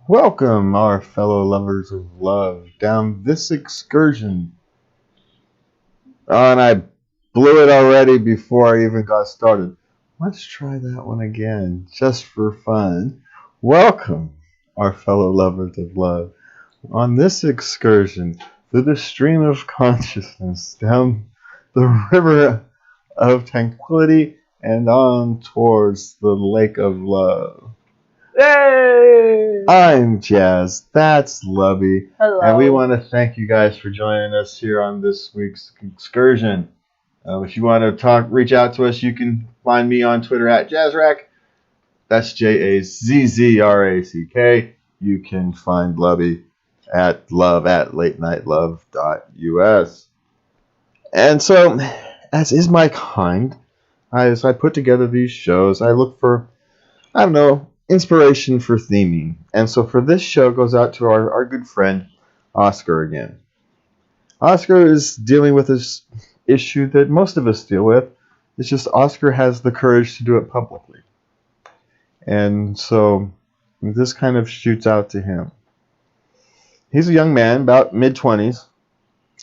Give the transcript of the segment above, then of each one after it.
Welcome, our fellow lovers of love, down this excursion. Oh, and I blew it already before I even got started. Let's try that one again, just for fun. Welcome, our fellow lovers of love, on this excursion through the stream of consciousness, down the river of tranquility and on towards the lake of love. Yay! I'm Jazz, that's Lubby, Hello. and we want to thank you guys for joining us here on this week's excursion. If you want to reach out to us, you can find me on Twitter at JazzRack. That's JAZZRACK. You can find Lubby at love@latenightLove.us. And so, as is my kind, as I put together these shows, I look for, inspiration for theming. And so for this show goes out to our good friend Oscar again. Oscar is dealing with this issue that most of us deal with. It's just Oscar has the courage to do it publicly. And so this kind of shoots out to him. He's a young man, about mid-20s,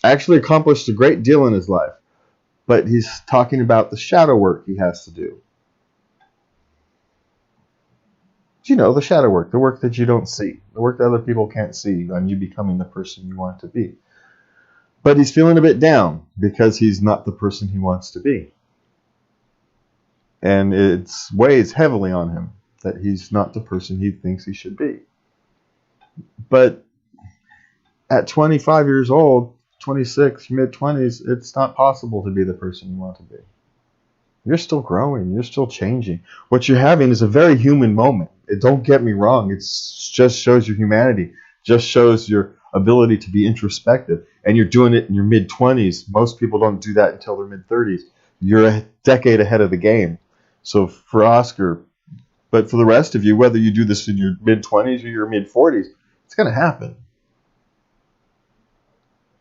actually accomplished a great deal in his life, but he's talking about the shadow work he has to do. You know, the shadow work, the work that you don't see, the work that other people can't see on you becoming the person you want to be. But he's feeling a bit down because he's not the person he wants to be. And it weighs heavily on him that he's not the person he thinks he should be. But at 25 years old, 26, mid-20s, it's not possible to be the person you want to be. You're still growing. You're still changing. What you're having is a very human moment. Don't get me wrong. It just shows your humanity. Just shows your ability to be introspective. And you're doing it in your mid-20s. Most people don't do that until their mid-30s. You're a decade ahead of the game. So for Oscar, but for the rest of you, whether you do this in your mid-20s or your mid-40s, it's going to happen.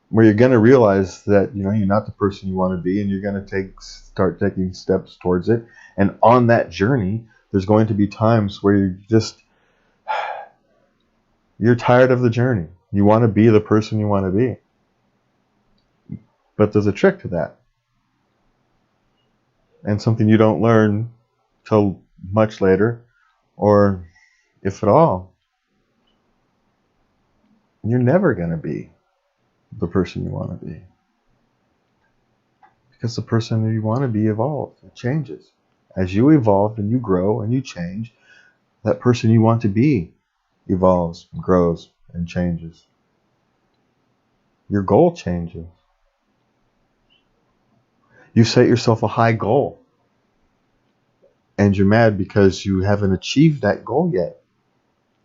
Where you're going to realize that you're not the person you want to be, and you're going to start taking steps towards it. And on that journey, there's going to be times where you're tired of the journey. You want to be the person you want to be. But there's a trick to that. And something you don't learn till much later, or if at all. You're never going to be the person you want to be. Because the person you want to be evolves. It changes. As you evolve and you grow and you change, that person you want to be evolves and grows and changes. Your goal changes. You set yourself a high goal. And you're mad because you haven't achieved that goal yet.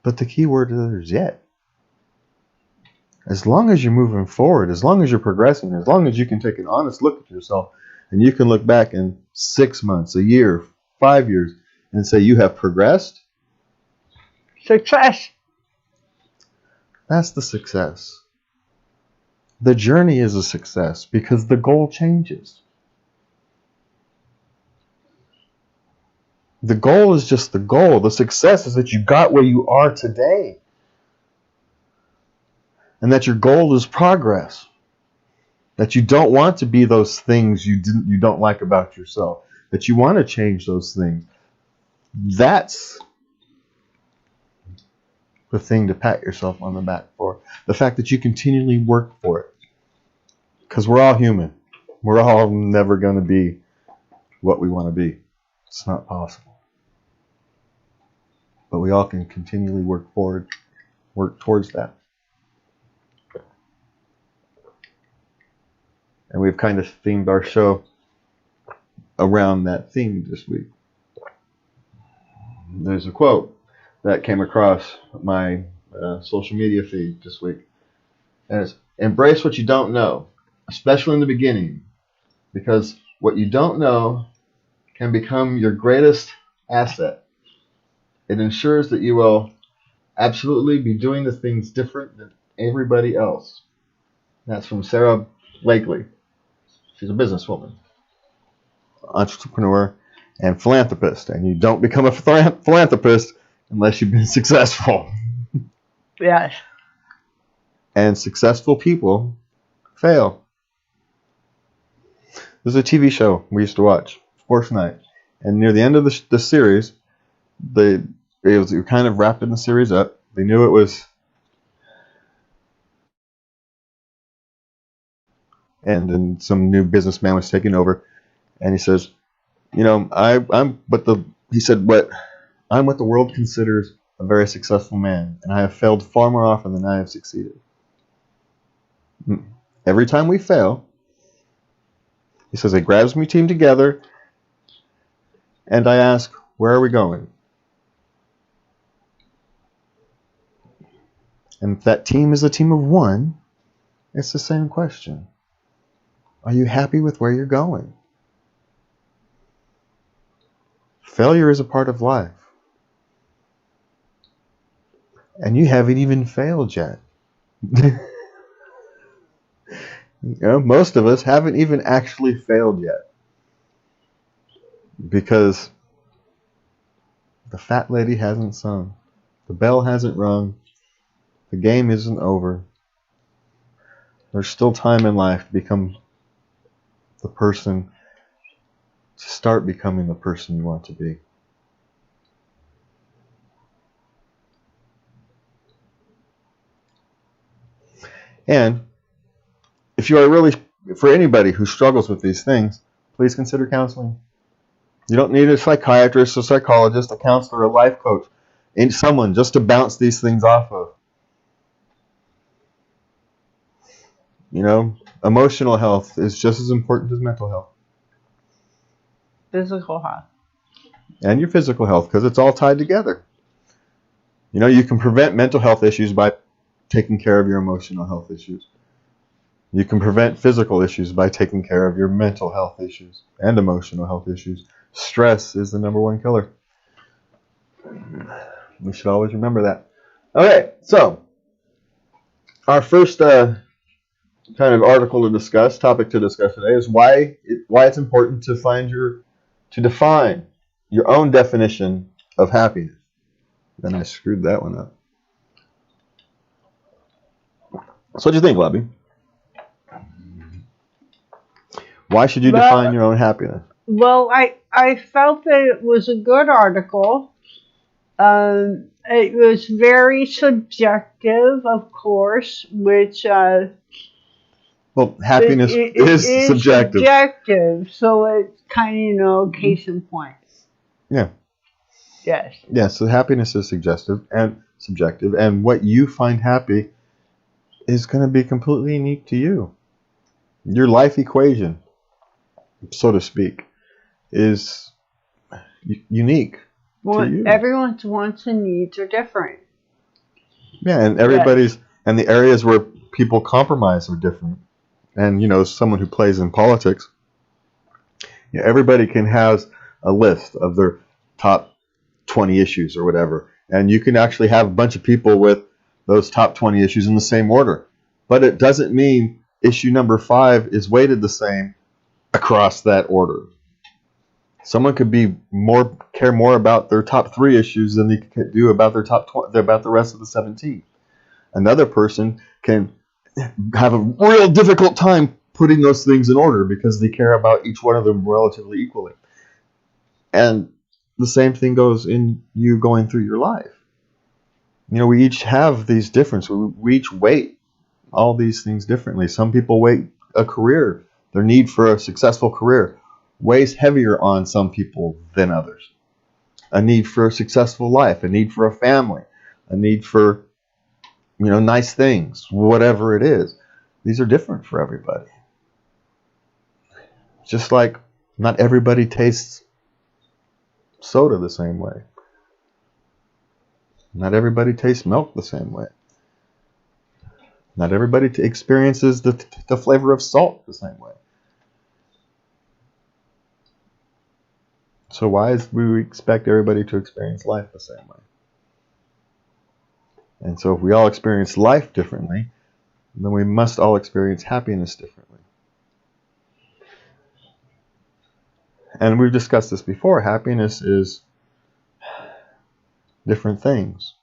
But the key word is yet. As long as you're moving forward, as long as you're progressing, as long as you can take an honest look at yourself, and you can look back in 6 months, a year, 5 years, and say you have progressed. Success! That's the success. The journey is a success because the goal changes. The goal is just the goal. The success is that you got where you are today. And that your goal is progress. That you don't want to be those things you don't like about yourself. That you want to change those things. That's the thing to pat yourself on the back for. The fact that you continually work for it. Because we're all human. We're all never going to be what we want to be. It's not possible. But we all can continually work towards that. And we've kind of themed our show around that theme this week. There's a quote that came across my social media feed this week. And it's, embrace what you don't know, especially in the beginning, because what you don't know can become your greatest asset. It ensures that you will absolutely be doing the things different than everybody else. That's from Sara Blakely. She's a businesswoman, entrepreneur, and philanthropist. And you don't become a philanthropist unless you've been successful. Yes. And successful people fail. There's a TV show we used to watch, Fourth Night. And near the end of the series, it was kind of wrapping the series up. They knew it was, and then some new businessman was taking over, and he says, you know, I'm what the world considers a very successful man, and I have failed far more often than I have succeeded. Every time we fail, he says, it grabs me team together, and I ask, where are we going? And if that team is a team of one, it's the same question. Are you happy with where you're going? Failure is a part of life. And you haven't even failed yet. You know, most of us haven't even actually failed yet. Because the fat lady hasn't sung. The bell hasn't rung. The game isn't over. There's still time in life to become the person, to start becoming the person you want to be. And if you are really, for anybody who struggles with these things, please consider counseling. You don't need a psychiatrist, a psychologist, a counselor, a life coach, and someone just to bounce these things off of. You know, emotional health is just as important as mental health. Physical health. And your physical health, because it's all tied together. You know, you can prevent mental health issues by taking care of your emotional health issues. You can prevent physical issues by taking care of your mental health issues and emotional health issues. Stress is the number one killer. We should always remember that. Okay, so our first kind of article to discuss, topic to discuss today, is why it's important to define your own definition of happiness. Then I screwed that one up. So what do you think, Lobby? Why should you define your own happiness? Well, I felt that it was a good article. It was very subjective, of course, which well, happiness is subjective. Subjective, so it's kind of, case in point. Yeah. Yes. Yeah, so happiness is subjective, and what you find happy is going to be completely unique to you. Your life equation, so to speak, is unique to you. Everyone's wants and needs are different. Yeah, and everybody's, and the areas where people compromise are different. And, you know, someone who plays in politics, everybody can have a list of their top 20 issues or whatever. And you can actually have a bunch of people with those top 20 issues in the same order. But it doesn't mean issue number 5 is weighted the same across that order. Someone could care more about their top 3 issues than they could do about their top 20, about the rest of the 17. Another person can have a real difficult time putting those things in order because they care about each one of them relatively equally. And the same thing goes in you going through your life. You know, we each have these differences. We each weight all these things differently. Some people weight a career, their need for a successful career, weighs heavier on some people than others. A need for a successful life, a need for a family, a need for, you know, nice things, whatever it is. These are different for everybody. Just like not everybody tastes soda the same way. Not everybody tastes milk the same way. Not everybody experiences the flavor of salt the same way. So why do we expect everybody to experience life the same way? And so if we all experience life differently, then we must all experience happiness differently. And we've discussed this before. Happiness is different things.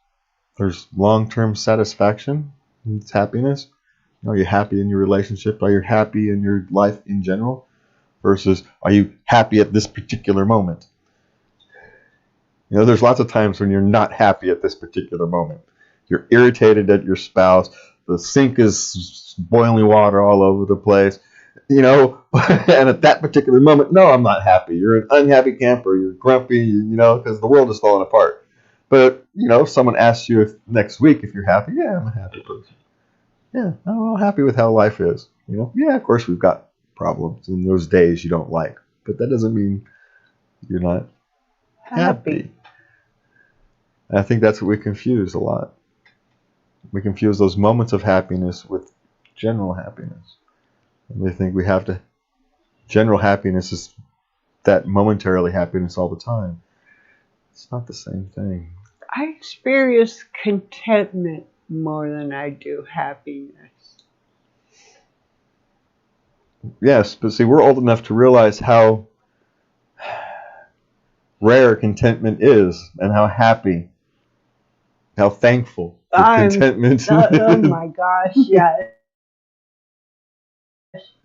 There's long-term satisfaction. It's happiness. Are you happy in your relationship? Are you happy in your life in general? Versus, are you happy at this particular moment? There's lots of times when you're not happy at this particular moment. You're irritated at your spouse. The sink is boiling water all over the place. And at that particular moment, no, I'm not happy. You're an unhappy camper. You're grumpy, because the world is falling apart. But, if someone asks you next week if you're happy, yeah, I'm a happy person. Yeah, I'm happy with how life is. Yeah, of course we've got problems in those days you don't like. But that doesn't mean you're not happy. And I think that's what we confuse a lot. We confuse those moments of happiness with general happiness. And we think we have to... General happiness is that momentarily happiness all the time. It's not the same thing. I experience contentment more than I do happiness. Yes, but see, we're old enough to realize how rare contentment is and how happy, how thankful contentment. Oh my gosh, yes.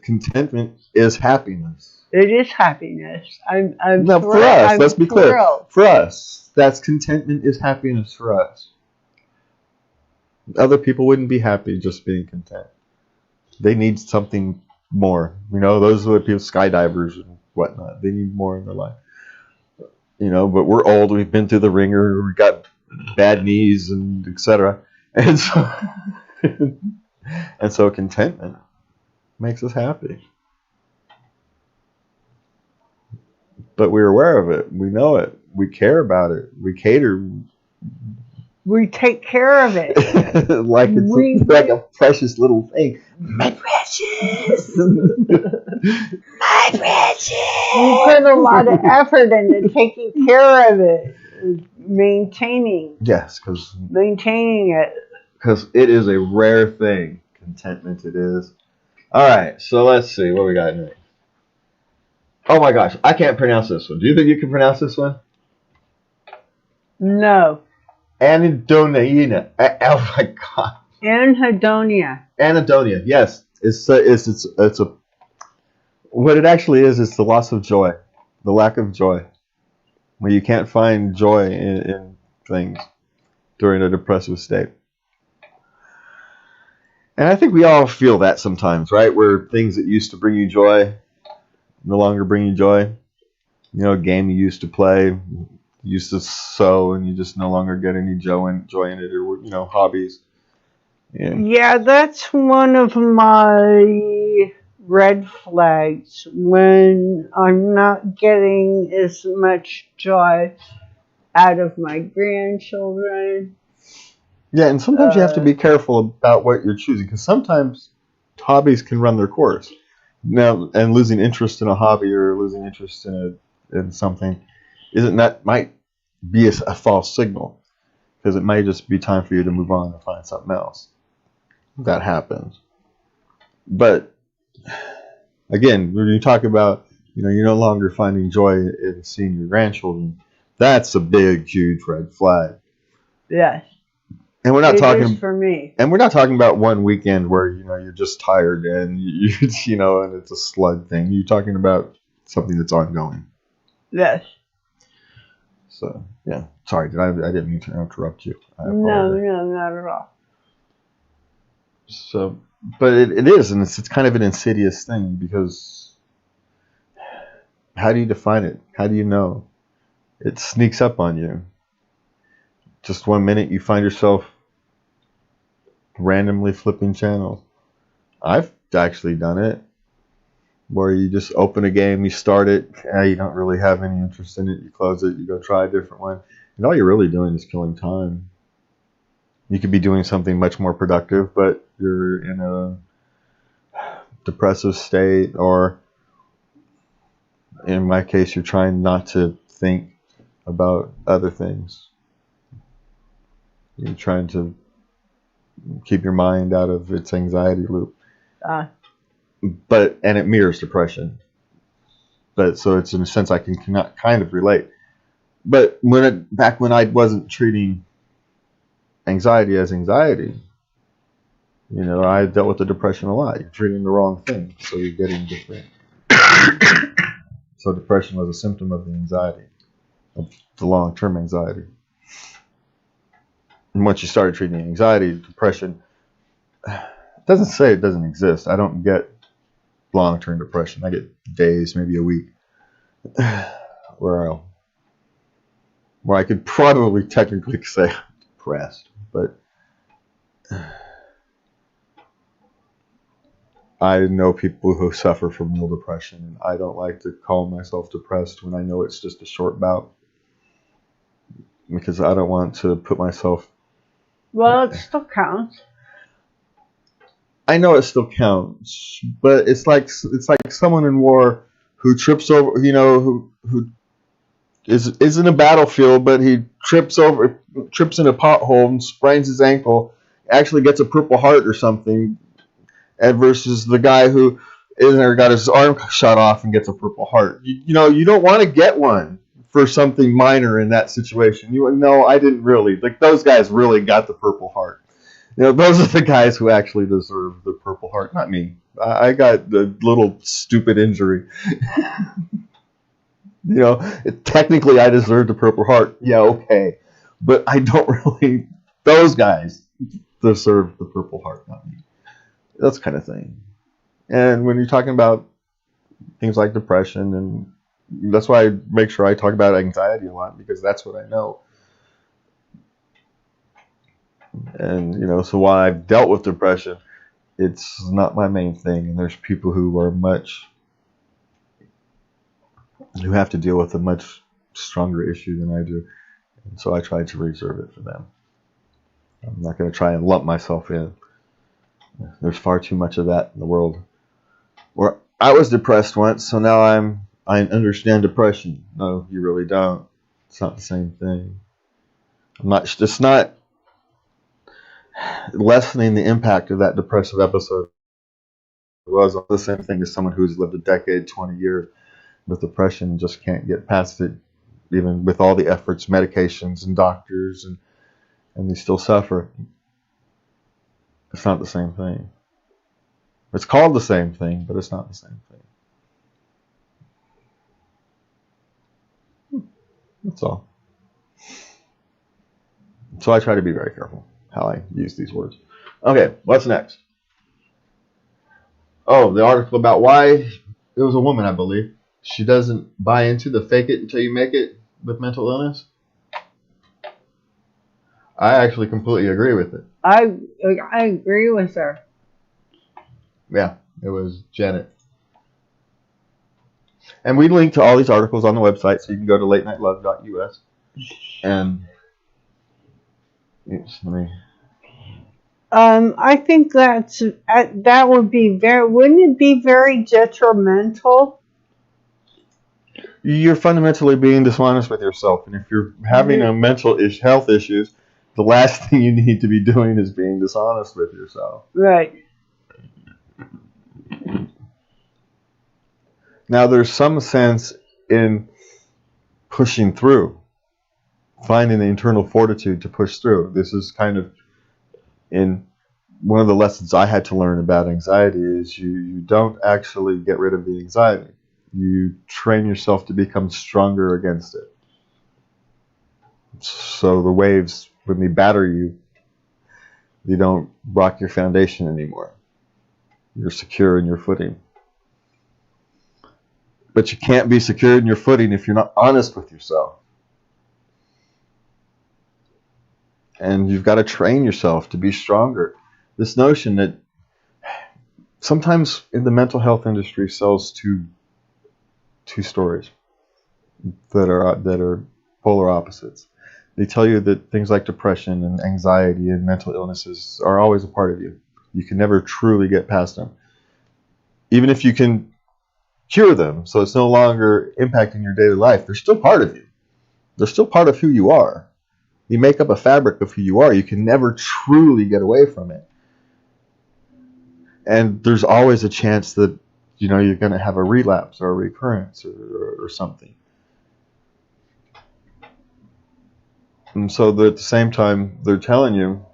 Contentment is happiness. It is happiness. I'm now, thrilled. for us, I'm let's be clear. thrilled. For us, that's contentment is happiness for us. Other people wouldn't be happy just being content. They need something more. Those are the people, skydivers and whatnot. They need more in their life. But we're old. We've been through the ringer. We've got bad knees and etc. And so, and so contentment makes us happy. But we're aware of it. We know it. We care about it. We cater. We take care of it. like it's like a precious little thing. My precious. My precious. We put a lot of effort into taking care of it. Maintaining. Yes, because maintaining it. Because it is a rare thing. Contentment it is. All right, so let's see what we got next. Oh my gosh, I can't pronounce this one. Do you think you can pronounce this one? No. Anhedonia. Oh my god. Anhedonia. Anhedonia. Yes, it's a. What it actually is, it's the loss of joy, the lack of joy, when you can't find joy in things during a depressive state. And I think we all feel that sometimes, right? Where things that used to bring you joy no longer bring you joy. A game you used to play, you used to sew, and you just no longer get any joy in it, or hobbies. Yeah, that's one of my red flags when I'm not getting as much joy out of my grandchildren. Yeah, and sometimes you have to be careful about what you're choosing, because sometimes hobbies can run their course. Now, and losing interest in a hobby or losing interest in something might be a false signal, because it might just be time for you to move on and find something else. That happens. But again, when you talk about, you're no longer finding joy in seeing your grandchildren, that's a big, huge red flag. Yes. And we're not talking is for me. And we're not talking about one weekend where you're just tired and and it's a slug thing. You're talking about something that's ongoing. Yes. So yeah, sorry, I didn't mean to interrupt you. No, not at all. So, but it is, and it's kind of an insidious thing, because how do you define it? How do you know? It sneaks up on you. Just one minute you find yourself randomly flipping channels. I've actually done it, where you just open a game, you start it, you don't really have any interest in it, you close it, you go try a different one, and all you're really doing is killing time. You could be doing something much more productive, but you're in a depressive state, or in my case, you're trying not to think about other things. You're trying to keep your mind out of its anxiety loop. And it mirrors depression. But so it's, in a sense, I can kind of relate. But back when I wasn't treating anxiety as anxiety. You know, I dealt with the depression a lot. You're treating the wrong thing, so you're getting different. So depression was a symptom of the anxiety, of the long-term anxiety. And once you started treating the anxiety, depression, it doesn't say it doesn't exist. I don't get long-term depression. I get days, maybe a week, where I could probably technically say I'm depressed, but I know people who suffer from real depression, and I don't like to call myself depressed when I know it's just a short bout, because I don't want to put myself. Well, it still counts. I know it still counts, but it's like someone in war who trips over, you know, who is in a battlefield, but he trips in a pothole and sprains his ankle, actually gets a Purple Heart or something, and versus the guy who got his arm shot off and gets a Purple Heart. You know, you don't want to get one for something minor in that situation. No, I didn't really. Like, those guys really got the Purple Heart. You know, those are the guys who actually deserve the Purple Heart, not me. I got the little stupid injury. You know, technically I deserve the Purple Heart. Yeah, okay. But I don't really. Those guys deserve the Purple Heart, not me. That's kind of thing. And when you're talking about things like depression, and that's why I make sure I talk about anxiety a lot, because that's what I know. And, you know, so while I've dealt with depression, it's not my main thing. And there's people who have to deal with a much stronger issue than I do. And so I try to reserve it for them. I'm not going to try and lump myself in. There's far too much of that in the world. Where I was depressed once, so now I understand depression. No, you really don't. It's not the same thing. It's not lessening the impact of that depressive episode. It was the same thing as someone who's lived a decade, 20 years with depression and just can't get past it, even with all the efforts, medications, and doctors, and they still suffer. It's not the same thing. It's called the same thing, but it's not the same thing. That's all. So I try to be very careful how I use these words. Okay, what's next? Oh, the article about why it was a woman, I believe. She doesn't buy into the fake it until you make it with mental illness. I actually completely agree with it. I agree with her. Yeah, it was Janet. And we link to all these articles on the website, so you can go to latenightlove.us. And I think that would be wouldn't it be very detrimental? You're fundamentally being dishonest with yourself, and if you're having a mental health issues, the last thing you need to be doing is being dishonest with yourself. Right. Now, there's some sense in pushing through, finding the internal fortitude to push through. This is kind of in one of the lessons I had to learn about anxiety is you don't actually get rid of the anxiety. You train yourself to become stronger against it. So the waves, when they batter you, you don't rock your foundation anymore. You're secure in your footing. But you can't be secure in your footing if you're not honest with yourself. And you've got to train yourself to be stronger. This notion that sometimes in the mental health industry sells two stories that are polar opposites. They tell you that things like depression and anxiety and mental illnesses are always a part of you. You can never truly get past them. Even if you can cure them, so it's no longer impacting your daily life, they're still part of you. They're still part of who you are. You make up a fabric of who you are. You can never truly get away from it. And there's always a chance that, you know, you're going to have a relapse or a recurrence or something. And so at the same time, they're telling you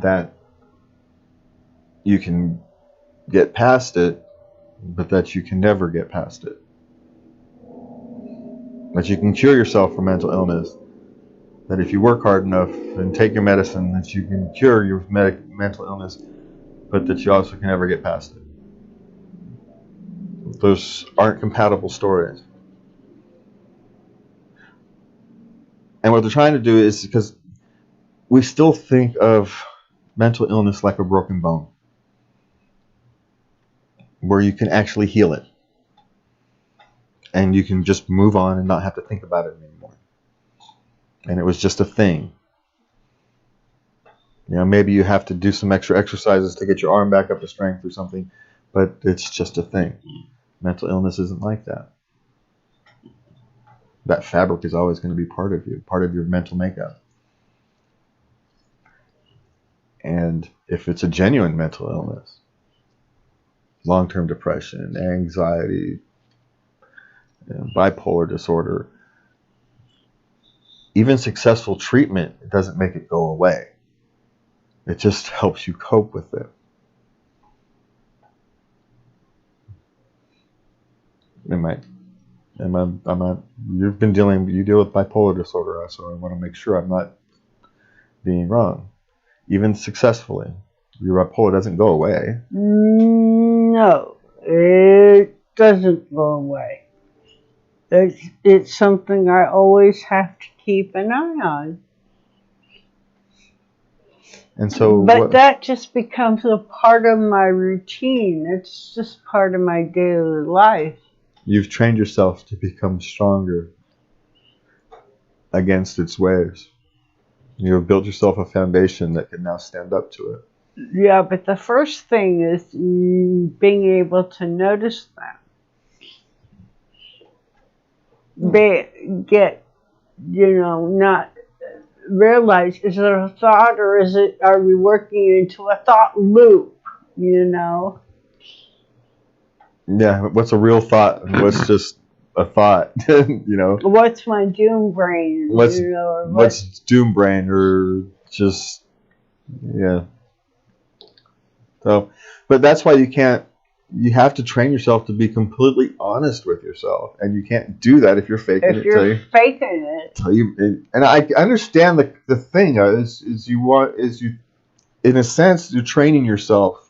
that you can get past it, but that you can never get past it. That you can cure yourself from mental illness. That if you work hard enough and take your medicine, that you can cure your mental illness, but that you also can never get past it. Those aren't compatible stories. And what they're trying to do is, because we still think of mental illness like a broken bone, where you can actually heal it. And you can just move on and not have to think about it anymore. And it was just a thing. You know, maybe you have to do some extra exercises to get your arm back up to strength or something, but it's just a thing. Mental illness isn't like that. That fabric is always going to be part of you, part of your mental makeup. And if it's a genuine mental illness, long-term depression, anxiety, bipolar disorder, even successful treatment doesn't make it go away. It just helps you cope with it. You deal with bipolar disorder, so I want to make sure I'm not being wrong. Even successfully, your bipolar doesn't go away. No, it doesn't go away. It's something I always have to keep an eye on. And so, but that just becomes a part of my routine. It's just part of my daily life. You've trained yourself to become stronger against its waves. You've built yourself a foundation that can now stand up to it. Yeah, but the first thing is being able to notice that. Not realize, is it a thought or are we working into a thought loop, Yeah, what's a real thought and what's just a thought, What's my doom brain, what's doom brain or just, yeah. So, but that's why you have to train yourself to be completely honest with yourself, and you can't do that if you're faking it. If you're faking it. And I understand the thing is in a sense, you're training yourself.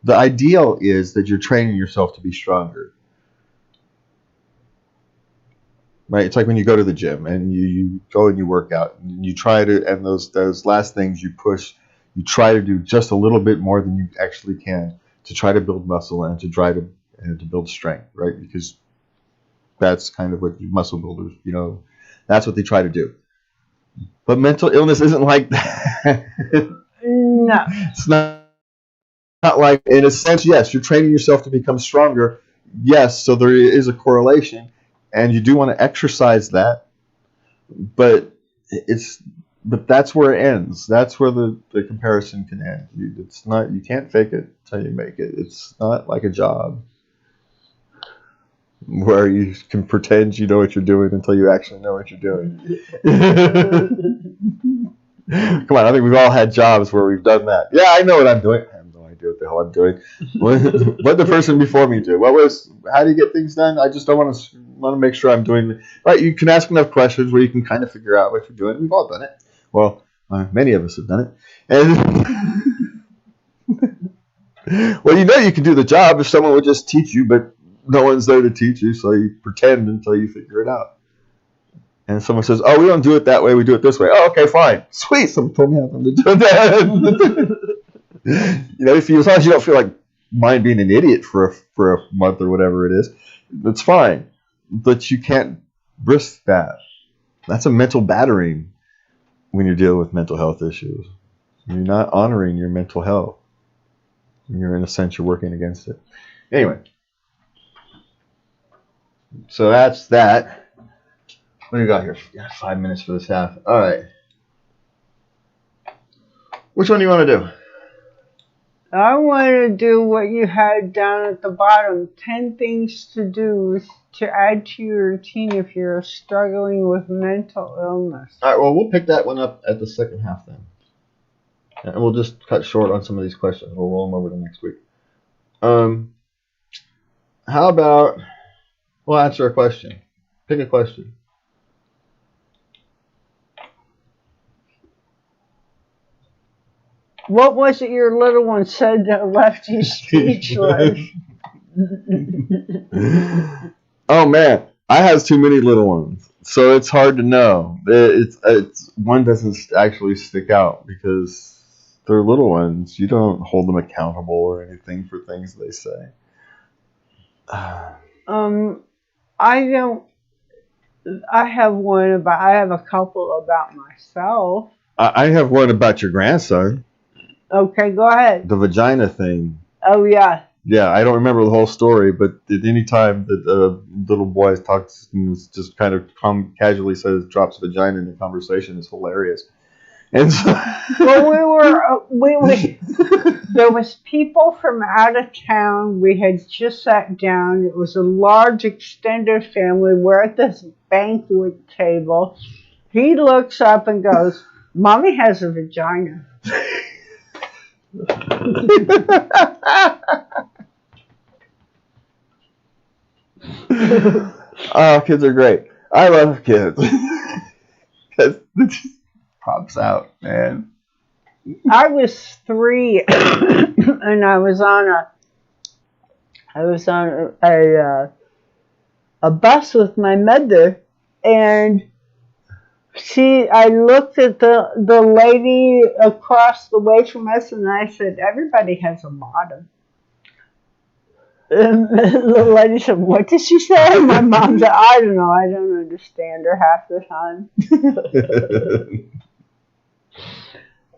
The ideal is that you're training yourself to be stronger. Right? It's like when you go to the gym and you go and you work out and you try to, and those last things you push, you try to do just a little bit more than you actually can to try to build muscle and to try to build strength, right? Because that's kind of what muscle builders, that's what they try to do. But mental illness isn't like that. No. It's not like, in a sense, yes, you're training yourself to become stronger. Yes, so there is a correlation, and you do want to exercise that, but that's where it ends. That's where the comparison can end. You can't fake it until you make it. It's not like a job where you can pretend you know what you're doing until you actually know what you're doing. Come on, I think we've all had jobs where we've done that. Yeah, I know what I'm doing. I have no idea what the hell I'm doing. What did the person before me do? How do you get things done? I just don't want to make sure I'm doing it. Right, you can ask enough questions where you can kind of figure out what you're doing. We've all done it. Well, many of us have done it. And well, you can do the job if someone would just teach you, but no one's there to teach you, so you pretend until you figure it out. And someone says, "Oh, we don't do it that way. We do it this way." Oh, okay, fine, sweet. Someone told me how to do that. As long as you don't feel like mind being an idiot for a month or whatever it is, that's fine. But you can't risk that. That's a mental battering when you're dealing with mental health issues. You're not honoring your mental health. You're, in a sense, you're working against it. Anyway, so that's that. What do you got here? 5 minutes for this half. All right. Which one do you want to do? I want to do what you had down at the bottom. 10 things to do to add to your routine if you're struggling with mental illness. All right, well, we'll pick that one up at the second half then. And we'll just cut short on some of these questions. We'll roll them over to next week. How about we'll answer a question. Pick a question. What was it your little one said that left you speechless? Oh man, I have too many little ones, so it's hard to know. It's one doesn't actually stick out because they're little ones. You don't hold them accountable or anything for things they say. I don't. I have one about. I have a couple about myself. I have one about your grandson. Okay, go ahead. The vagina thing. Oh yeah. Yeah, I don't remember the whole story, but at any time that a little boy talks and just kind of casually drops vagina in the conversation is hilarious. And so, well, there was people from out of town. We had just sat down. It was a large extended family. We're at this banquet table. He looks up and goes, "Mommy has a vagina." Oh, kids are great. I love kids. It just pops out, man. I was 3, and I was on a bus with my mother, and I looked at the lady across the way from us, and I said, "Everybody has a bottom." And the lady said, "What did she say?" My mom said, "I don't know. I don't understand her half the time."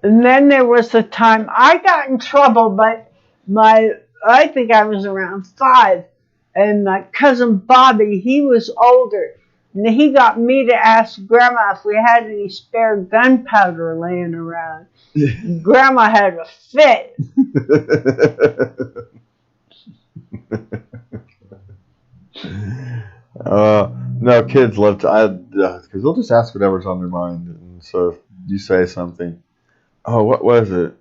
And then there was a time I got in trouble, but I think I was around 5, and my cousin Bobby, he was older, and he got me to ask Grandma if we had any spare gunpowder laying around. Grandma had a fit. No, kids love to, because they'll just ask whatever's on their mind. And so if you say something, oh, what was it?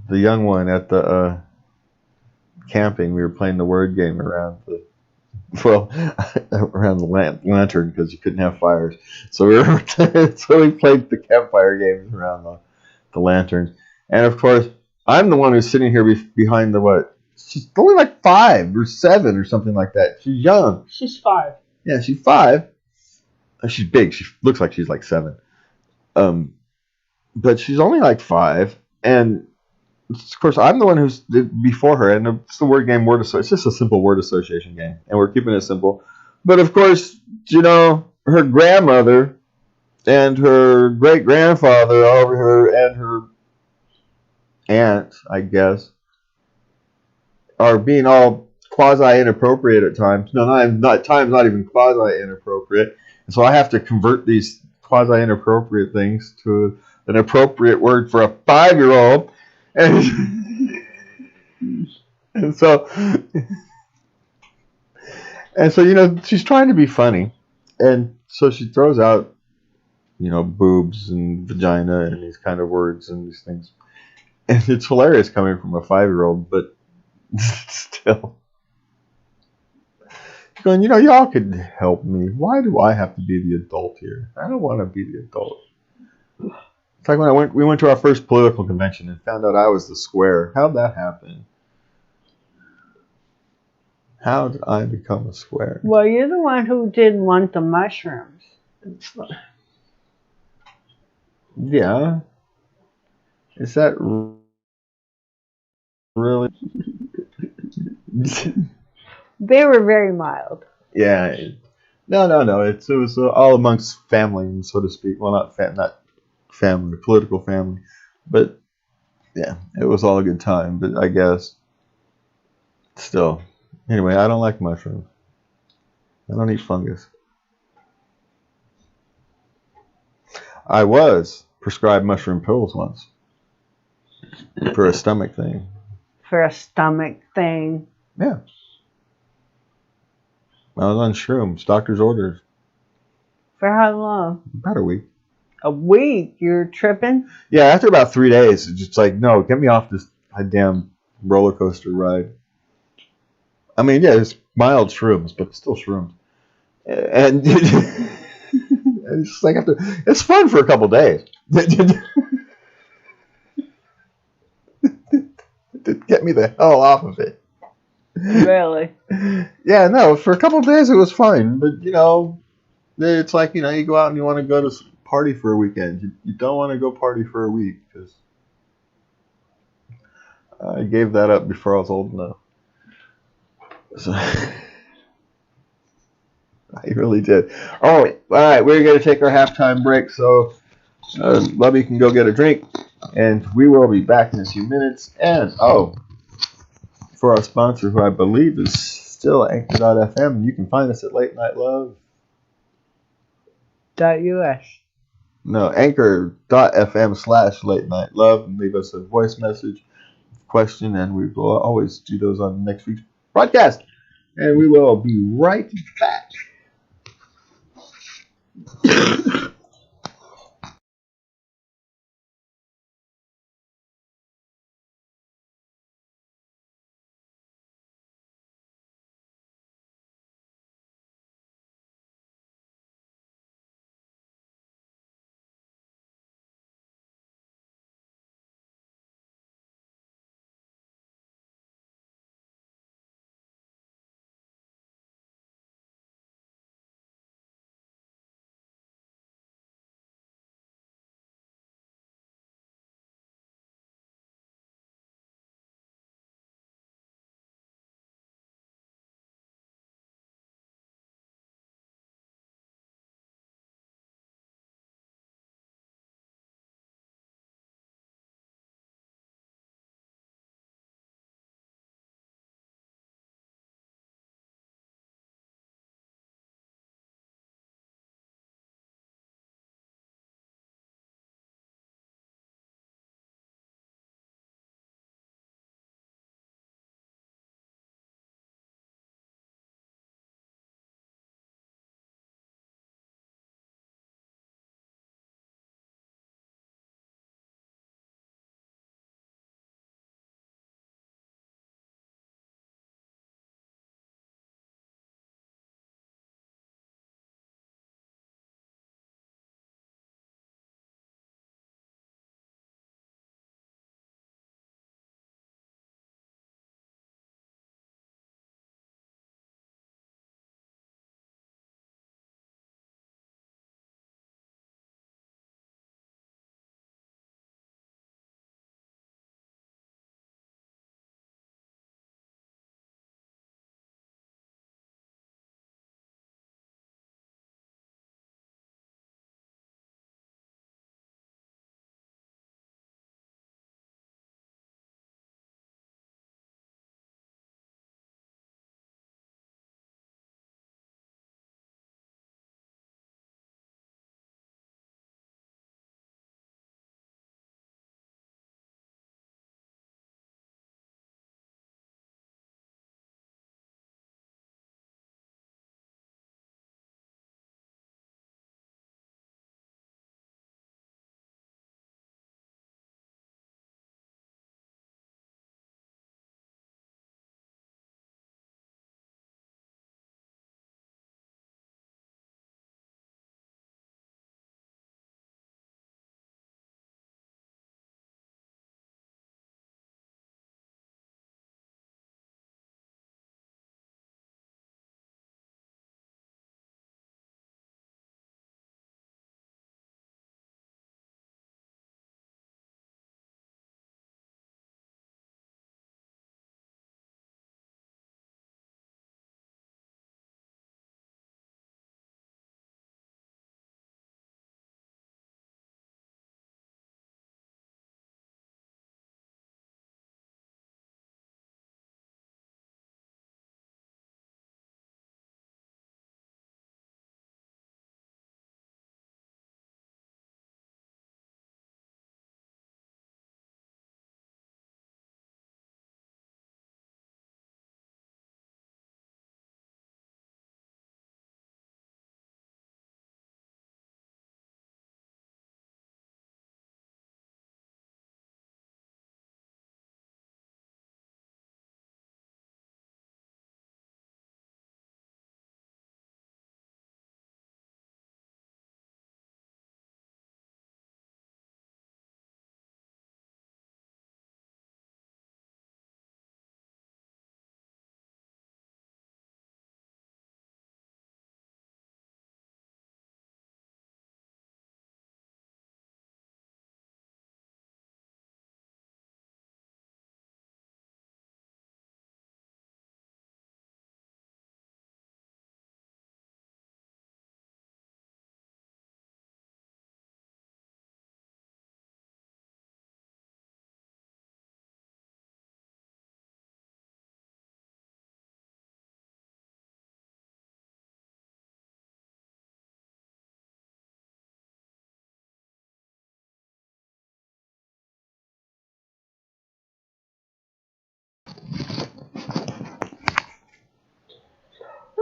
The young one at the camping, we were playing the word game around the lantern because you couldn't have fires. So we played the campfire games around the lanterns. And of course, I'm the one who's sitting here behind the what? She's only like 5 or 7 or something like that. She's young. She's 5. Yeah, she's 5. She's big. She looks like she's like 7. But she's only like 5, and of course I'm the one who's before her, and it's the word game word. It's just a simple word association game, and we're keeping it simple. But of course, her grandmother and her great grandfather over her and her aunt, I guess, are being all quasi inappropriate at times. No, not times, not even quasi inappropriate. And so I have to convert these quasi inappropriate things to an appropriate word for a 5-year-old. And so she's trying to be funny, and so she throws out boobs and vagina and these kind of words and these things, and it's hilarious coming from a 5-year-old, but still going, y'all could help me. Why do I have to be the adult here? I don't want to be the adult. It's like when we went to our first political convention and found out I was the square. How'd that happen? How did I become a square? Well, you're the one who didn't want the mushrooms. Yeah. Is that really? They were very mild. Yeah. No. It was all amongst family, so to speak. Well, not family, political family. But, yeah, it was all a good time. But I guess, still. Anyway, I don't like mushrooms. I don't eat fungus. I was prescribed mushroom pills once for a stomach thing. For a stomach thing? Yeah. I was on shrooms, doctor's orders. For how long? About a week. A week? You're tripping? Yeah, after about 3 days, it's just like, no, get me off this damn roller coaster ride. I mean, yeah, it's mild shrooms, but still shrooms. And it's just like it's fun for a couple days. Get me the hell off of it. Really? Yeah, no, for a couple of days it was fine, but it's like you go out and you want to go to party for a weekend. You don't want to go party for a week because I gave that up before I was old enough. So, I really did. All right, we're gonna take our halftime break, so Lovey can go get a drink, and we will be back in a few minutes. And for our sponsor, who I believe is still Anchor.fm, you can find us at Late Night Love. .us. No, Anchor.fm/Late Night Love, and leave us a voice message, question, and we will always do those on next week's broadcast. And we will be right back.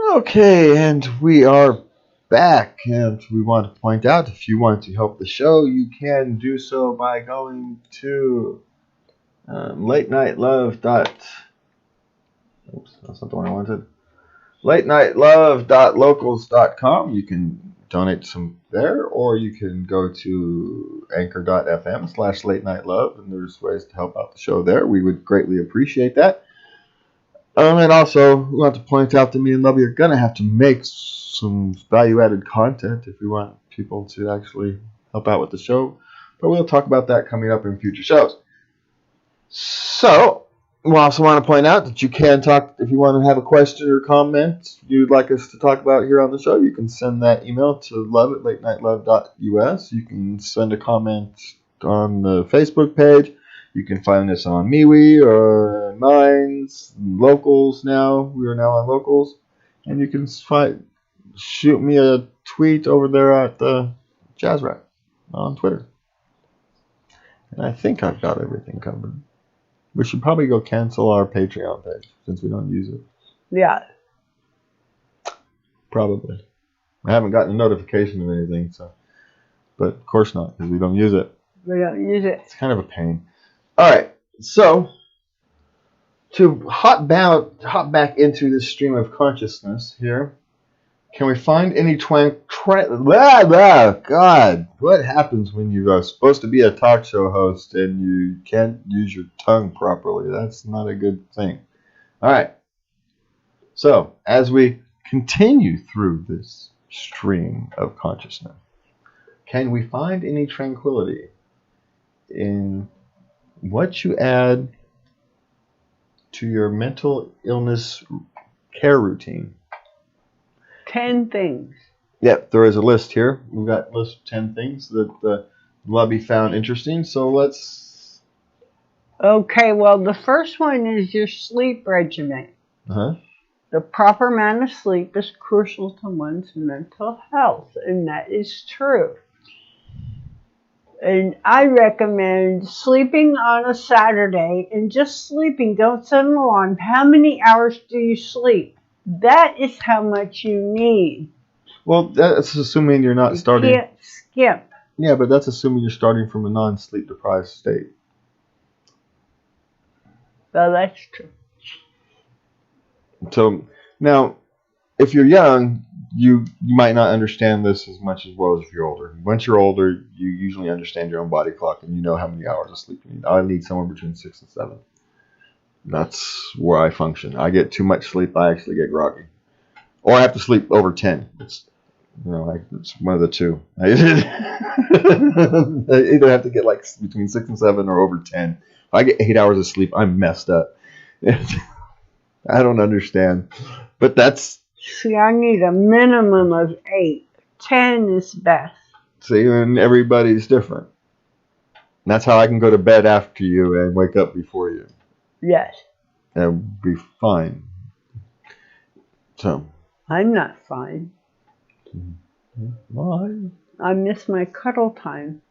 Okay, and we are back, and we want to point out, if you want to help the show, you can do so by going to latenightLove. Oops, that's not the one I wanted. latenightLove.locals.com. You can donate some there, or you can go to anchor.fm/latenightLove, and there's ways to help out the show there. We would greatly appreciate that. And also, we want to point out that me and Lovey are going to have to make some value-added content if we want people to actually help out with the show. But we'll talk about that coming up in future shows. So, we also want to point out that you can talk, if you want to have a question or comment you'd like us to talk about here on the show, you can send that email to love@latenightLove.us. You can send a comment on the Facebook page. You can find us on MeWe or Minds, Locals now. We are now on Locals. And you can shoot me a tweet over there at the Jazz Rack on Twitter. And I think I've got everything covered. We should probably go cancel our Patreon page since we don't use it. Yeah. Probably. I haven't gotten a notification of anything, so. But of course not, because we don't use it. We don't use it. It's kind of a pain. All right, so to hop back into this stream of consciousness here, can we find any God, what happens when you're supposed to be a talk show host and you can't use your tongue properly? That's not a good thing. All right, so as we continue through this stream of consciousness, can we find any tranquility in what you add to your mental illness care routine? 10 things. Yep, there is a list here. We've got a list of 10 things that Lubby found interesting. So let's... Okay, well, the first one is your sleep regimen. Uh-huh. The proper amount of sleep is crucial to one's mental health, and that is true. And I recommend sleeping on a Saturday and just sleeping. Don't set an alarm. How many hours do you sleep? That is how much you need. Well, that's assuming you're not starting... You can't skip. Yeah, but that's assuming you're starting from a non-sleep deprived state. Well, that's true. So, now, if you're young, you might not understand this as much as well as if you're older. Once you're older, you usually understand your own body clock and you know how many hours of sleep you need. I need somewhere between 6 and 7. That's where I function. I get too much sleep, I actually get groggy. Or I have to sleep over 10. It's one of the two. I either have to get like between 6 and 7 or over 10. If I get 8 hours of sleep, I'm messed up. I don't understand. But that's... See, I need a minimum of 8. 10 is best. See, and everybody's different. And that's how I can go to bed after you and wake up before you. Yes. And be fine. So. I'm not fine. Why? I miss my cuddle time.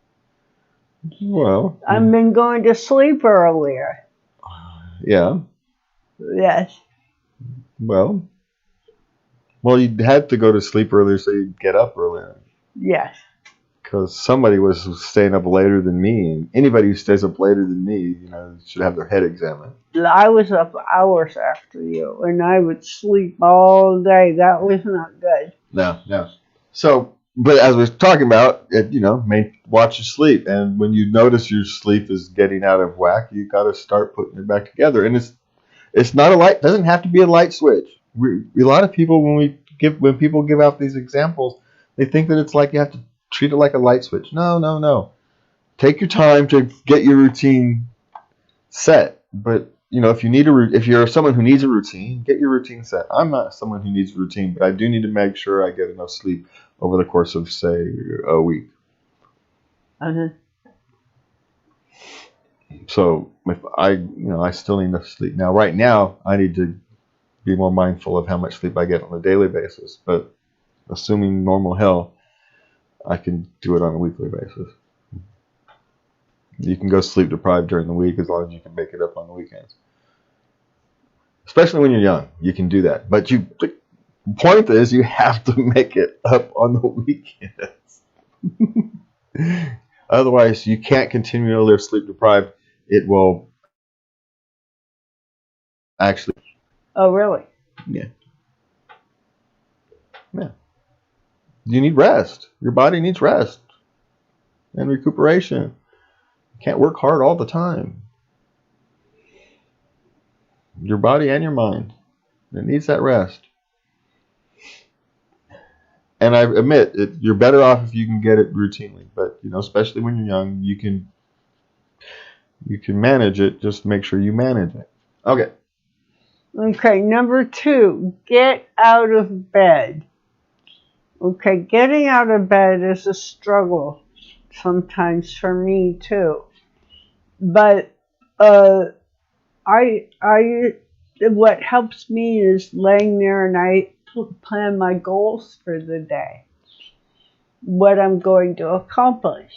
Well. I've been going to sleep earlier. Yeah. Yes. Well, you had to go to sleep earlier so you'd get up earlier. Yes. Because somebody was staying up later than me. And anybody who stays up later than me, should have their head examined. I was up hours after you, and I would sleep all day. That was not good. No. So, but as we was talking about, watch your sleep. And when you notice your sleep is getting out of whack, you got to start putting it back together. And it's not doesn't have to be a light switch. A lot of people, when people give out these examples, they think that it's like you have to treat it like a light switch. No. Take your time to get your routine set. But if you're someone who needs a routine, get your routine set. I'm not someone who needs a routine, but I do need to make sure I get enough sleep over the course of, say, a week. Uh-huh. So if I still need enough sleep. Now, right now, I need to be more mindful of how much sleep I get on a daily basis. But assuming normal health, I can do it on a weekly basis. You can go sleep deprived during the week as long as you can make it up on the weekends. Especially when you're young, you can do that. But Point is, you have to make it up on the weekends. Otherwise, you can't continue to live sleep deprived. It will actually. Oh, really? Yeah. Yeah. You need rest. Your body needs rest and recuperation. You can't work hard all the time. Your body and your mind. It needs that rest. And I admit, you're better off if you can get it routinely. But, especially when you're young, you can manage it. Just make sure you manage it. Okay. Okay, number 2, get out of bed. Okay, getting out of bed is a struggle sometimes for me too. But what helps me is laying there and I plan my goals for the day, what I'm going to accomplish.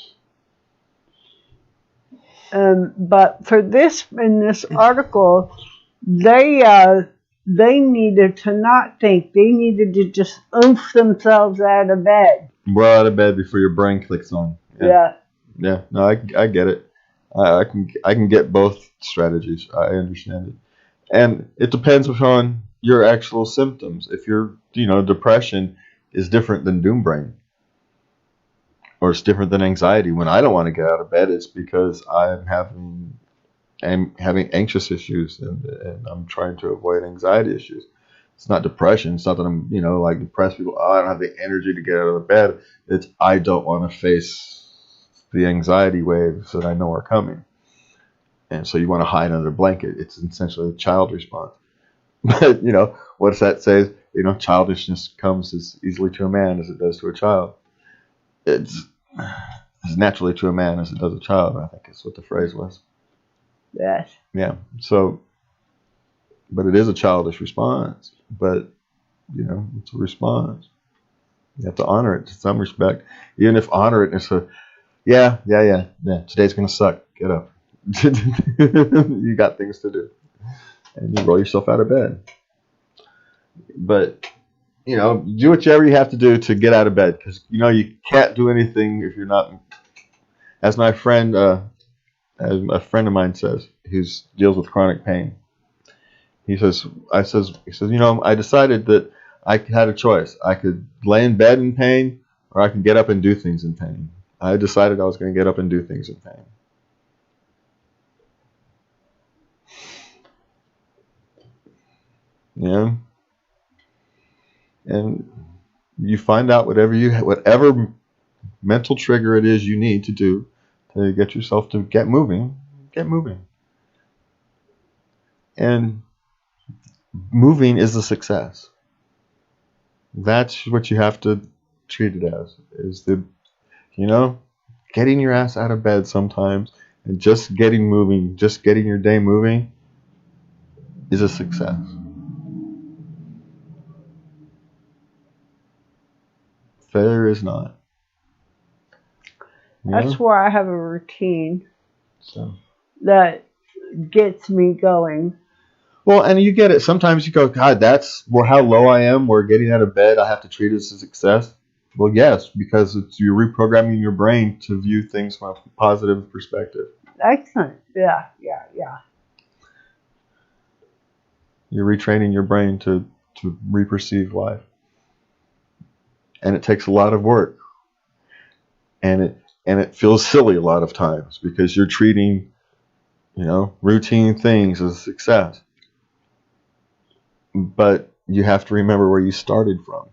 But for in this article, they needed to not think. They needed to just oomph themselves out of bed. Roll out of bed before your brain clicks on. Yeah. Yeah. No, I get it. I can get both strategies. I understand it. And it depends upon your actual symptoms. If your depression is different than doom brain, or it's different than anxiety. When I don't want to get out of bed, it's because I'm having anxious issues and I'm trying to avoid anxiety issues. It's not depression. It's not that I'm like depressed people. Oh, I don't have the energy to get out of the bed. It's I don't want to face the anxiety waves that I know are coming. And so you want to hide under a blanket. It's essentially a child response. But, what does that say? Childishness comes as easily to a man as it does to a child. It's as naturally to a man as it does a child, I think is what the phrase was. Yes. Yeah. So, but it is a childish response. But, it's a response. You have to honor it to some respect. Even if honor it is yeah, today's going to suck. Get up. You got things to do. And you roll yourself out of bed. But, do whatever you have to do to get out of bed. Because, you can't do anything if you're not. As my friend, as a friend of mine says, who deals with chronic pain. He says, I decided that I had a choice. I could lay in bed in pain, or I could get up and do things in pain. I decided I was going to get up and do things in pain. Yeah. And you find out whatever mental trigger it is you need to do to get yourself to get moving. Get moving. And moving is a success. That's what you have to treat it as. Is getting your ass out of bed sometimes and just getting moving, just getting your day moving is a success. Failure is not. That's why I have a routine that gets me going. Well, and you get it. Sometimes you go, God, that's how low I am. Where getting out of bed, I have to treat it as a success. Well, yes, because you're reprogramming your brain to view things from a positive perspective. Excellent. Yeah. You're retraining your brain to re-perceive life. And it takes a lot of work. And it feels silly a lot of times because you're treating, routine things as a success. But you have to remember where you started from.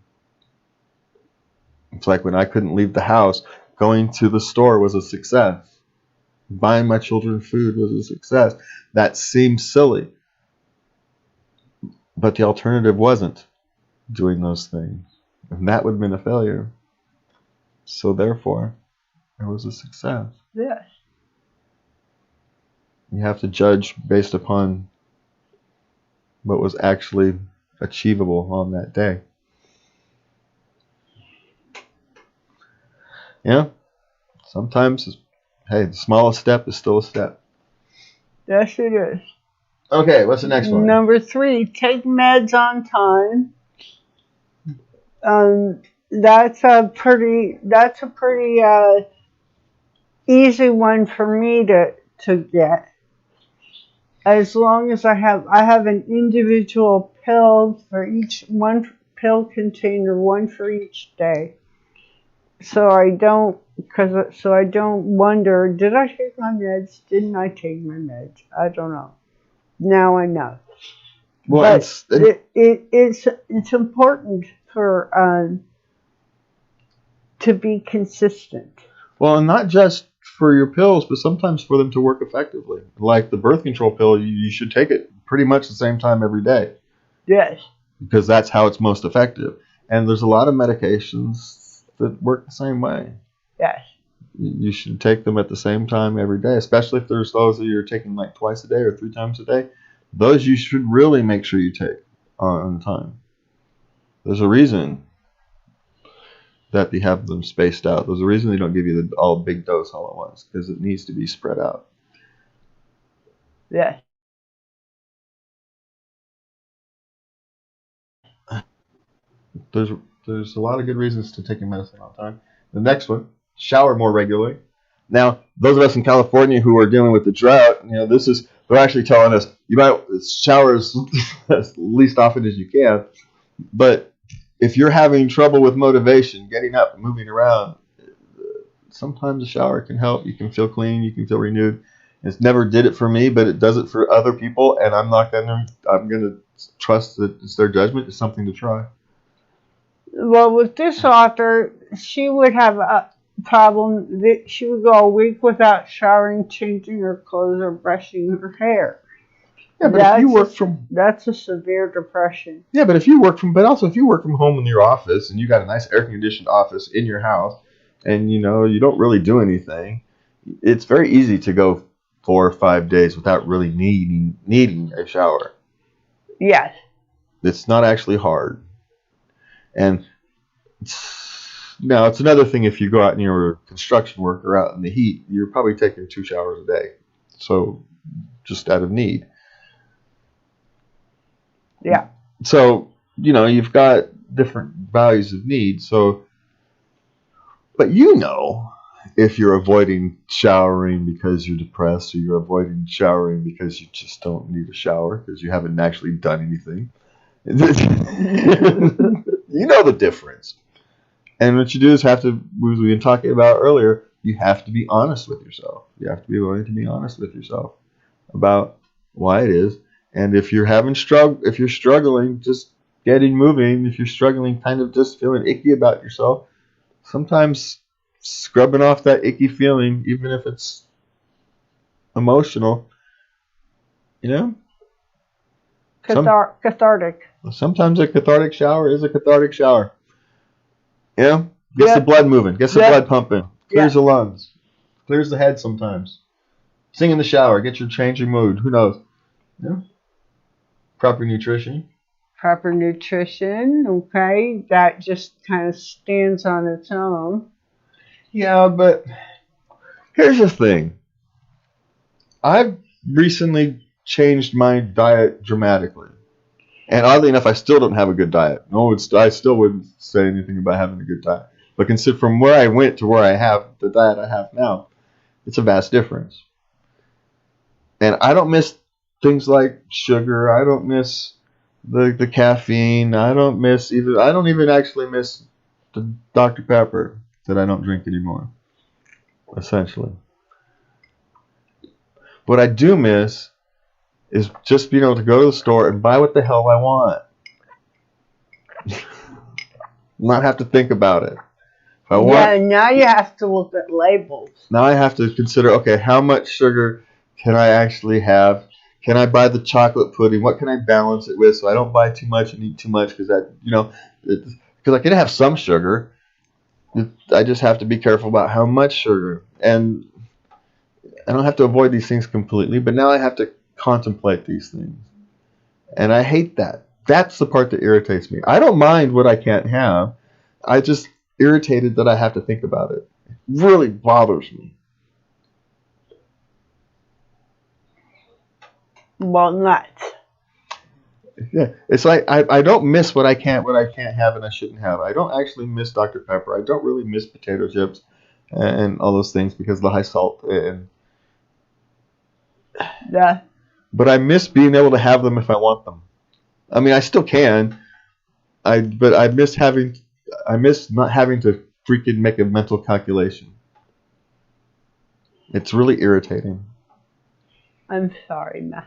It's like when I couldn't leave the house, going to the store was a success. Buying my children food was a success. That seemed silly. But the alternative wasn't doing those things. And that would have been a failure. So therefore, it was a success. Yes. You have to judge based upon what was actually achievable on that day. Yeah. Sometimes, the smallest step is still a step. Yes, it is. Okay, what's the next one? Number 3, take meds on time. That's a pretty easy one for me to get. As long as I have an individual pill for each, one pill container, one for each day. So I don't wonder, did I take my meds? Didn't I take my meds? I don't know. Now I know. Well, but it's important for to be consistent. Well, and not just for your pills, but sometimes for them to work effectively. Like the birth control pill, you should take it pretty much the same time every day. Yes. Because that's how it's most effective. And there's a lot of medications that work the same way. Yes. You should take them at the same time every day, especially if there's those that you're taking like twice a day or 3 times a day. Those you should really make sure you take on time. There's a reason that they have them spaced out. There's a reason they don't give you the all big dose all at once, because it needs to be spread out. Yes. There's a lot of good reasons to take your medicine all the time. The next one, shower more regularly. Now, those of us in California who are dealing with the drought, they're actually telling us you might shower as least often as you can. But if you're having trouble with motivation, getting up and moving around, sometimes a shower can help. You can feel clean, you can feel renewed. It's never did it for me, but it does it for other people, and I'm gonna trust that it's their judgment. It's something to try. Well, with this author, she would have a problem that she would go a week without showering, changing her clothes, or brushing her hair. Yeah, but if you work from that's a severe depression. Yeah, but if you work from home in your office and you got a nice air conditioned office in your house, and you don't really do anything, it's very easy to go 4 or 5 days without really needing a shower. Yes. It's not actually hard. And now it's another thing if you go out and you're a construction worker out in the heat, you're probably taking 2 showers a day. So just out of need. Yeah. So, you've got different values of need. So, but if you're avoiding showering because you're depressed, or you're avoiding showering because you just don't need a shower because you haven't actually done anything. You know the difference. And what you do is as we've been talking about earlier, you have to be honest with yourself. You have to be willing to be honest with yourself about why it is. And if you're struggling, just getting moving. If you're struggling, kind of just feeling icky about yourself, sometimes scrubbing off that icky feeling, even if it's emotional, cathartic. Sometimes a cathartic shower is a cathartic shower. Gets the blood moving, gets the blood pumping, clears the lungs, clears the head sometimes. Sing in the shower, get your change your mood. Who knows? Proper nutrition. Okay. That just kind of stands on its own. Yeah, but here's the thing. I've recently changed my diet dramatically. And oddly enough, I still don't have a good diet. I still wouldn't say anything about having a good diet. But consider from where I went to where I have the diet I have now, it's a vast difference. And I don't miss things like sugar. I don't miss the caffeine. I don't even actually miss the Dr. Pepper that I don't drink anymore, essentially. What I do miss is just being able to go to the store and buy what the hell I want. Not have to think about it. If I want, now you have to look at labels. Now I have to consider, okay, how much sugar can I actually have? Can I buy the chocolate pudding? What can I balance it with so I don't buy too much and eat too much? Because I can have some sugar. I just have to be careful about how much sugar. And I don't have to avoid these things completely, but now I have to contemplate these things. And I hate that. That's the part that irritates me. I don't mind what I can't have. I just irritated that I have to think about it. It really bothers me. Well, nuts. Yeah, it's like I don't miss what I can't have and I shouldn't have. I don't actually miss Dr. Pepper. I don't really miss potato chips and all those things because of the high salt. Yeah. But I miss being able to have them if I want them. I mean, I still can. But I miss not having to freaking make a mental calculation. It's really irritating. I'm sorry, Matt.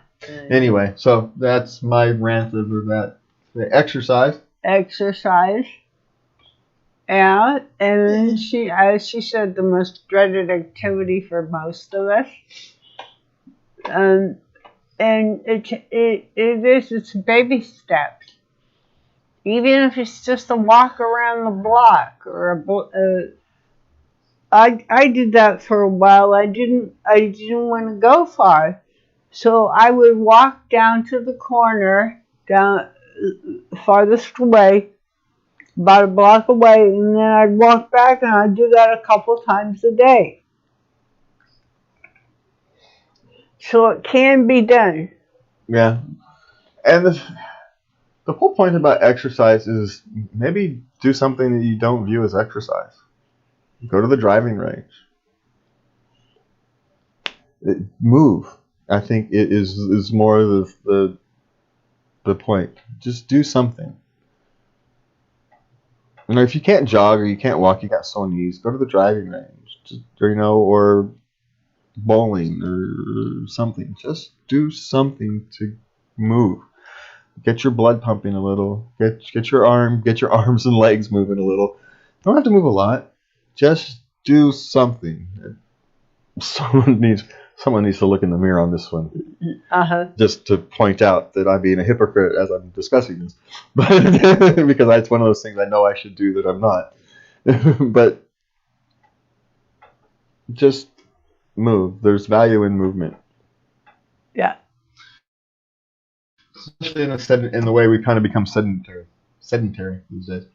Anyway, so that's my rant over that. The exercise. Exercise. Yeah, and as she said, the most dreaded activity for most of us. And it's baby steps. Even if it's just a walk around the block or I did that for a while. I didn't want to go far, so I would walk down to the corner, down farthest away, about a block away, and then I'd walk back, and I'd do that a couple times a day. So it can be done. Yeah, and the whole point about exercise is maybe do something that you don't view as exercise. Go to the driving range. Move. I think it is more of the point. Just do something. You know, if you can't jog or you can't walk, you got sore knees, go to the driving range. Or bowling or something. Just do something to move. Get your blood pumping a little. Get your arms and legs moving a little. Don't have to move a lot. Just do something. Someone needs to look in the mirror on this one. Just to point out that I'm being a hypocrite as I'm discussing this, but because that's one of those things I know I should do that I'm not. But just move. There's value in movement. Yeah. Especially in the way we kind of become sedentary these days.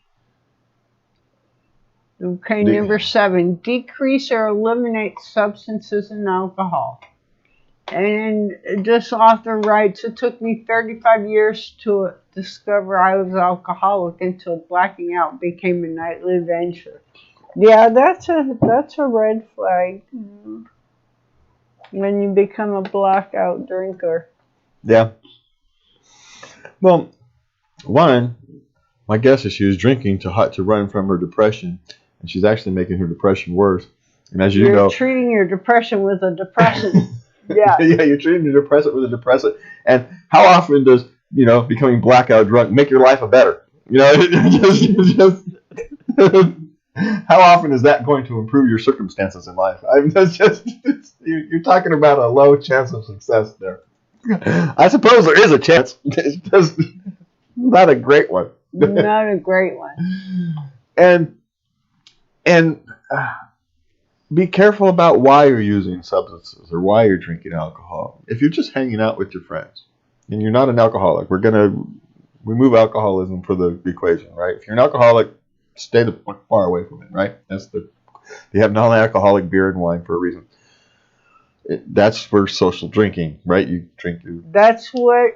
Okay, number 7, decrease or eliminate substances and alcohol. And this author writes, it took me 35 years to discover I was alcoholic until blacking out became a nightly venture. Yeah, that's a red flag when you become a blackout drinker. Yeah. Well, one, my guess is she was drinking to run from her depression, and she's actually making her depression worse. And as you know, you're treating your depression with a depressant. Yeah. Yeah, you're treating your depressant with a depressant. And how often does becoming blackout drunk make your life a better? How often is that going to improve your circumstances in life? I mean, you're talking about a low chance of success there. I suppose there is a chance. It's just not a great one. Not a great one. And be careful about why you're using substances or why you're drinking alcohol. If you're just hanging out with your friends and you're not an alcoholic, we're going to remove alcoholism for the equation, right? If you're an alcoholic, stay far away from it, right? They have non-alcoholic beer and wine for a reason. That's for social drinking, right? You drink. That's what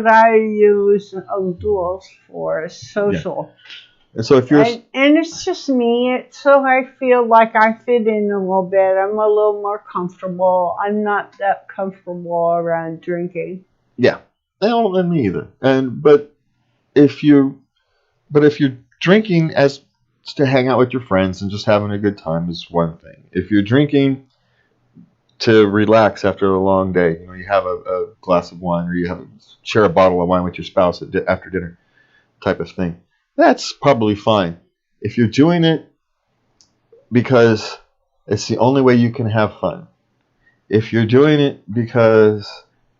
I use duels for, social. Yeah. And so if you're and it's just me, so I feel like I fit in a little bit. I'm a little more comfortable. I'm not that comfortable around drinking. Yeah, and me either. But if you're drinking as to hang out with your friends and just having a good time is one thing. If you're drinking to relax after a long day, you have a glass of wine, or you share a bottle of wine with your spouse after dinner, type of thing. That's probably fine. If you're doing it because it's the only way you can have fun, if you're doing it because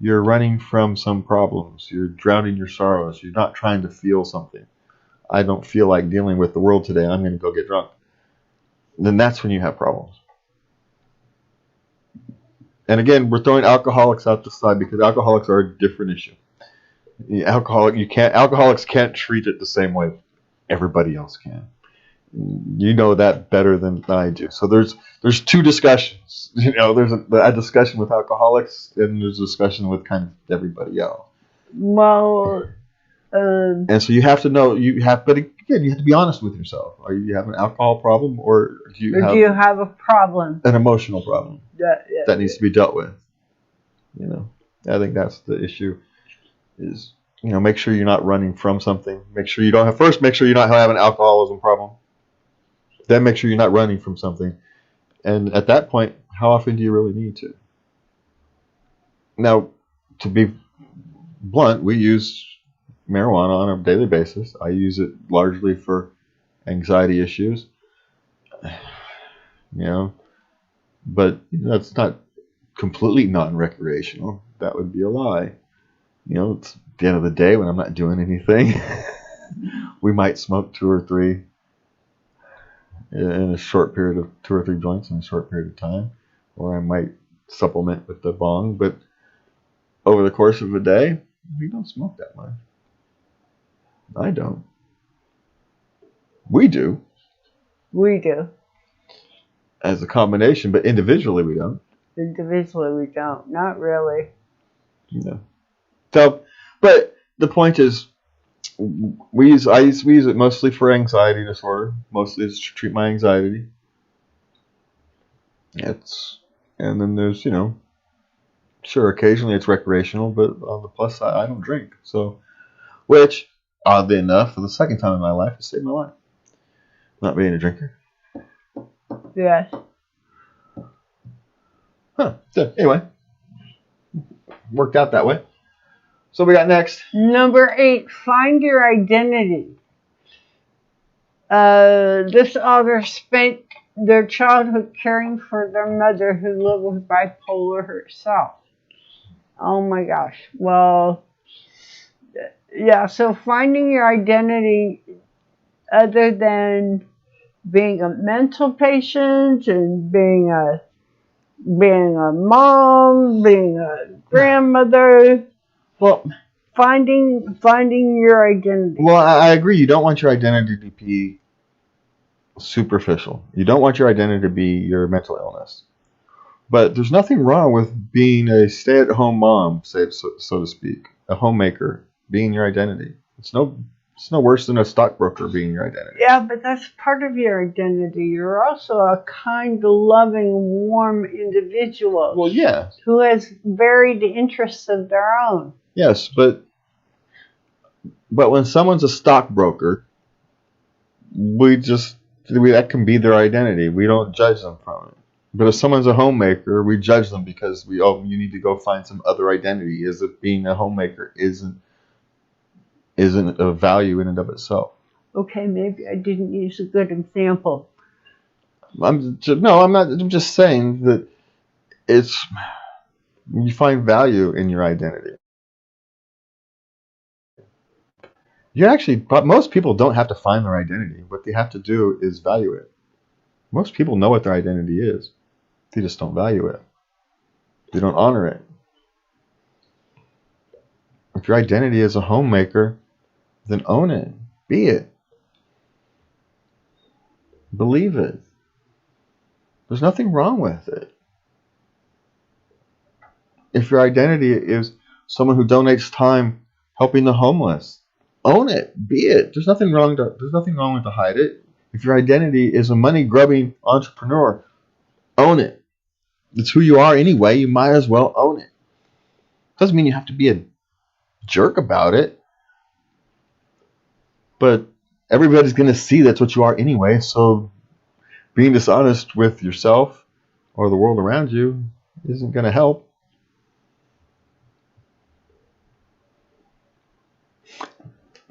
you're running from some problems, you're drowning your sorrows, you're not trying to feel something, I don't feel like dealing with the world today, I'm going to go get drunk, then that's when you have problems. And again, we're throwing alcoholics out the side because alcoholics are a different issue. Alcoholics can't treat it the same way everybody else can. You know that better than I do. So there's two discussions. There's a discussion with alcoholics and there's a discussion with kind of everybody else. Well, And so you have to know, but again, you have to be honest with yourself. Are you have an alcohol problem, or do you have a problem? An emotional problem Yeah. that needs to be dealt with? You know, I think that's the issue. Is, you know, make sure you're not running from something. Make sure you don't have, first, make sure you're not having an alcoholism problem. Then make sure you're not running from something. And at that point, how often do you really need to? Now, to be blunt, we use marijuana on a daily basis. I use it largely for anxiety issues. You know, but that's not completely non-recreational. That would be a lie. You know, it's at the end of the day when I'm not doing anything. We might smoke 2 or 3 in a short period of 2 or 3 joints in a short period of time, or I might supplement with the bong. But over the course of a day, we don't smoke that much. I don't. We do. We do. As a combination, but individually we don't. Individually we don't. Not really. No. So, but the point is, we use it mostly for anxiety disorder. Mostly to treat my anxiety. And then there's, you know, sure, occasionally it's recreational, but on the plus side, I don't drink. So, which, oddly enough, for the second time in my life, it saved my life. Not being a drinker. Yes. Huh. So, anyway, worked out that way. So we got next. Number 8, find your identity. This author spent their childhood caring for their mother who lived with bipolar herself. Oh my gosh. Well, yeah, so finding your identity other than being a mental patient and being a mom, being a grandmother. Well, finding your identity. Well, I agree. You don't want your identity to be superficial. You don't want your identity to be your mental illness. But there's nothing wrong with being a stay-at-home mom, so to speak, a homemaker, being your identity. It's no worse than a stockbroker being your identity. Yeah, but that's part of your identity. You're also a kind, loving, warm individual. Well, yeah. Who has varied interests of their own. Yes, but when someone's a stockbroker, that can be their identity. We don't judge them from it. But if someone's a homemaker, we judge them because you need to go find some other identity. As if being a homemaker isn't a value in and of itself. Okay, maybe I didn't use a good example. I'm not. I'm just saying that you find value in your identity. Most people don't have to find their identity. What they have to do is value it. Most people know what their identity is. They just don't value it. They don't honor it. If your identity is a homemaker, then own it. Be it. Believe it. There's nothing wrong with it. If your identity is someone who donates time helping the homeless, own it. Be it. There's nothing wrong with to hide it. If your identity is a money-grubbing entrepreneur, own it. It's who you are anyway. You might as well own it. Doesn't mean you have to be a jerk about it. But everybody's going to see that's what you are anyway. So being dishonest with yourself or the world around you isn't going to help.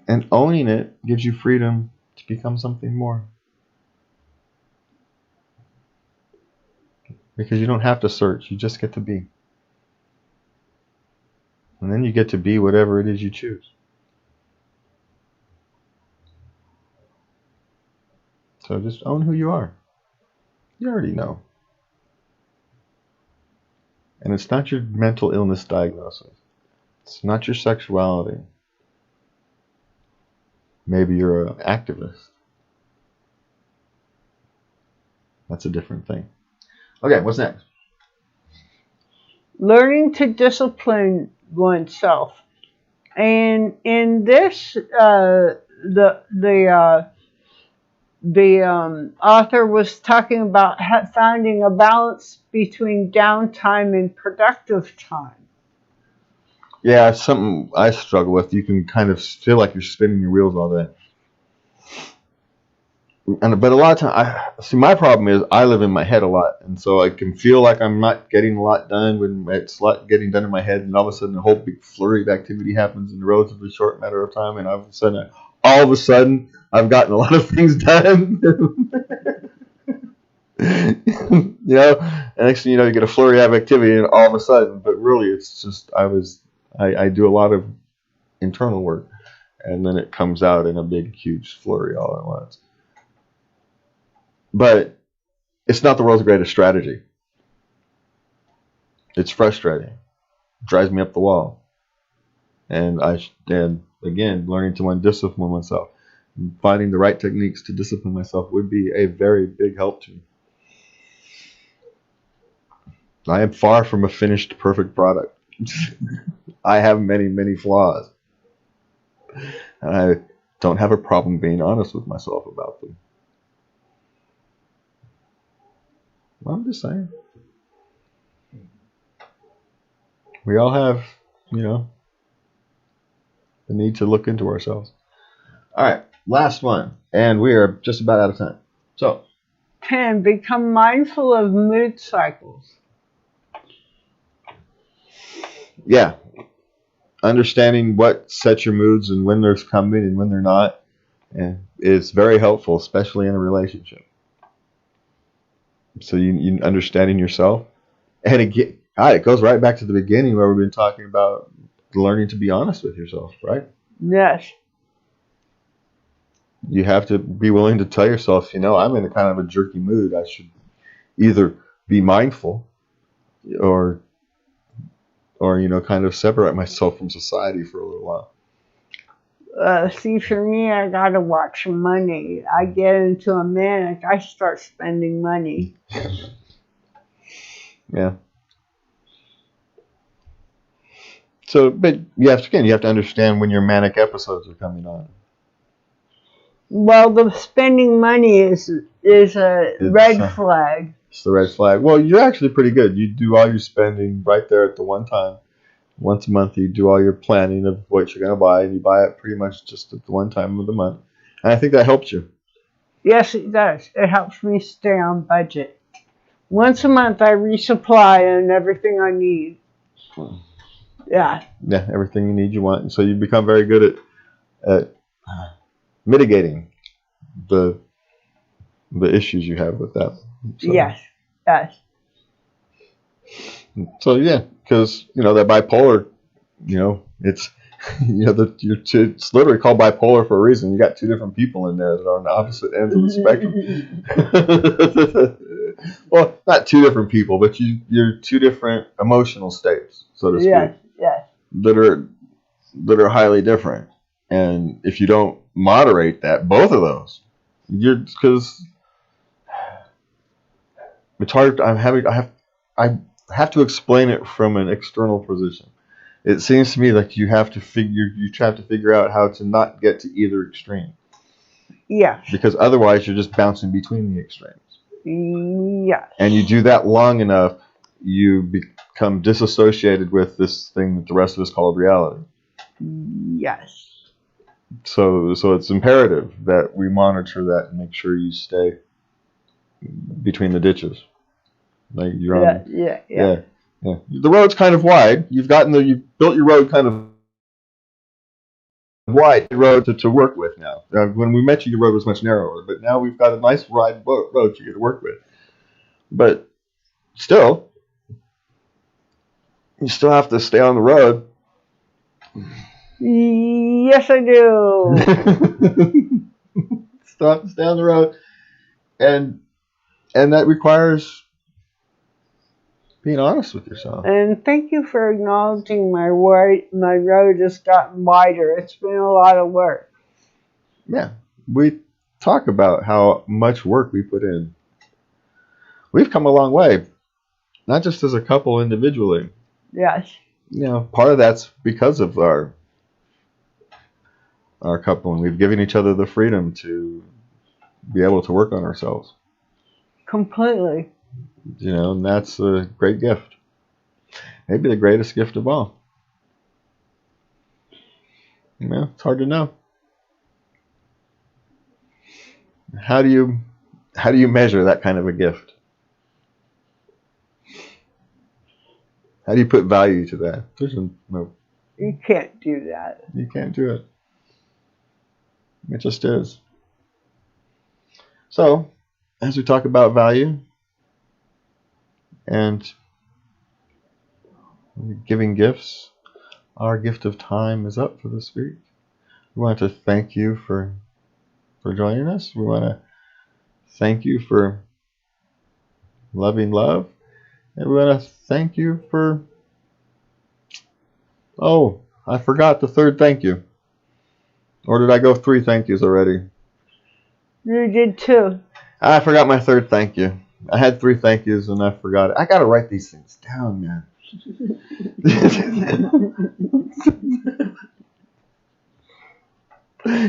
And owning it gives you freedom to become something more. Because you don't have to search. You just get to be. And then you get to be whatever it is you choose. So just own who you are. You already know. And it's not your mental illness diagnosis. It's not your sexuality. Maybe you're an activist. That's a different thing. Okay, what's next? Learning to discipline oneself. And in this, the author was talking about finding a balance between downtime and productive time. Yeah, it's something I struggle with. You can kind of feel like you're spinning your wheels all day. But a lot of times, my problem is I live in my head a lot, and so I can feel like I'm not getting a lot done when it's a lot getting done in my head, and all of a sudden a whole big flurry of activity happens in a relatively short matter of time, and all of a sudden I've gotten a lot of things done. And next thing you know, you get a flurry of activity, and all of a sudden, but really it's just I do a lot of internal work, and then it comes out in a big, huge flurry all at once. But it's not the world's greatest strategy. It's frustrating. It drives me up the wall. And again, learning to undiscipline myself, finding the right techniques to discipline myself would be a very big help to me. I am far from a finished, perfect product. I have many, many flaws. And I don't have a problem being honest with myself about them. Well, I'm just saying. We all have, the need to look into ourselves. All right, last one. And we are just about out of time. So, 10, become mindful of mood cycles. Yeah. Understanding what sets your moods and when they're coming and when they're not is very helpful, especially in a relationship. So you understanding yourself. And again, it goes right back to the beginning where we've been talking about learning to be honest with yourself, right? Yes. You have to be willing to tell yourself, I'm in a kind of a jerky mood. I should either be mindful or kind of separate myself from society for a little while. See, for me, I gotta watch money. I get into a manic, I start spending money. Yeah. So, but you have to understand when your manic episodes are coming on. Well, the spending money is a red flag. It's the red flag. Well, you're actually pretty good. You do all your spending right there at the one time. Once a month, you do all your planning of what you're going to buy, and you buy it pretty much just at the one time of the month. And I think that helps you. Yes, it does. It helps me stay on budget. Once a month, I resupply on everything I need. Yeah. Yeah, everything you need, you want. And so you become very good at mitigating the issues you have with that. So. Yes. So yeah, because that bipolar, it's it's literally called bipolar for a reason. You got two different people in there that are on the opposite ends of the spectrum. Well, not two different people, but you're two different emotional states, so to speak. Yes. That are highly different, and if you don't moderate both of those, because it's hard. I have to explain it from an external position. It seems to me like you have to figure out how to not get to either extreme. Yes. Because otherwise you're just bouncing between the extremes. Yes. And you do that long enough, you become disassociated with this thing that the rest of us call reality. Yes. So it's imperative that we monitor that and make sure you stay between the ditches. Like you're on. Yeah. The road's kind of wide. You've built your road kind of wide road to work with now. When we met you, your road was much narrower, but now we've got a nice wide road for you to work with. But still, you still have to stay on the road. Yes, I do. Still have to stay on the road, and that requires being honest with yourself. And thank you for acknowledging my road has gotten wider. It's been a lot of work. Yeah. We talk about how much work we put in. We've come a long way, not just as a couple individually. Yes. Part of that's because of our our couple, and we've given each other the freedom to be able to work on ourselves. Completely. You know, and that's a great gift. Maybe the greatest gift of all. You know, it's hard to know. How do you measure that kind of a gift? How do you put value to that? There's no. You can't do that. You can't do it. It just is. So, as we talk about value and giving gifts, our gift of time is up for this week. We want to thank you for joining us. We want to thank you for loving love. And we want to thank you for... Oh, I forgot the third thank you. Or did I go 3 thank yous already? You did too. I forgot my third thank you. I had 3 thank yous and I forgot it. I got to write these things down, man.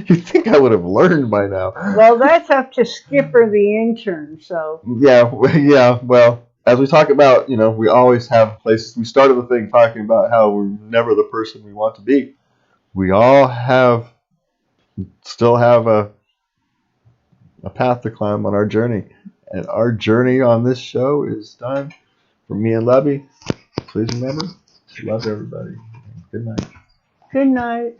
You'd think I would have learned by now. Well, that's up to Skipper the intern, so. Yeah, well, as we talk about, you know, we always have places. We started the thing talking about how we're never the person we want to be. We all still have a path to climb on our journey. And our journey on this show is done. For me and Lubby, please remember, love everybody. Good night. Good night.